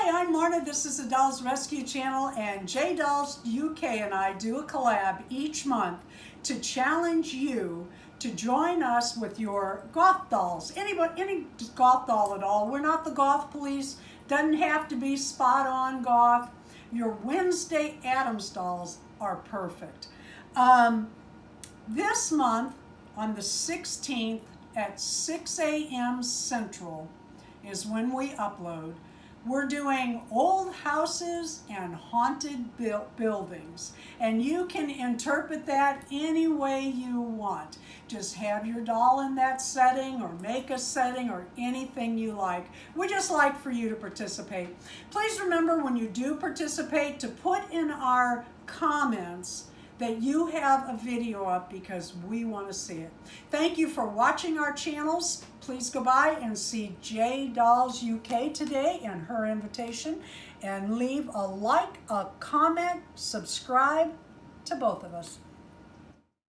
Hi, I'm Marna. This is the Dolls Rescue Channel, and J Dolls UK and I do a collab each month to challenge you to join us with your goth dolls. Any goth doll at all. We're not the goth police. Doesn't have to be spot on goth. Your Wednesday Addams dolls are perfect. This month on the 16th at 6 a.m. Central is when we upload. We're doing old houses and haunted buildings, and you can interpret that any way you want. Just have your doll in that setting or make a setting or anything you like. We just like for you to participate. Please remember when you do participate to put in our comments that you have a video up because we want to see it. Thank you for watching our channels. Please go by and see J Dolls UK today and her invitation, and leave a like, a comment, subscribe to both of us.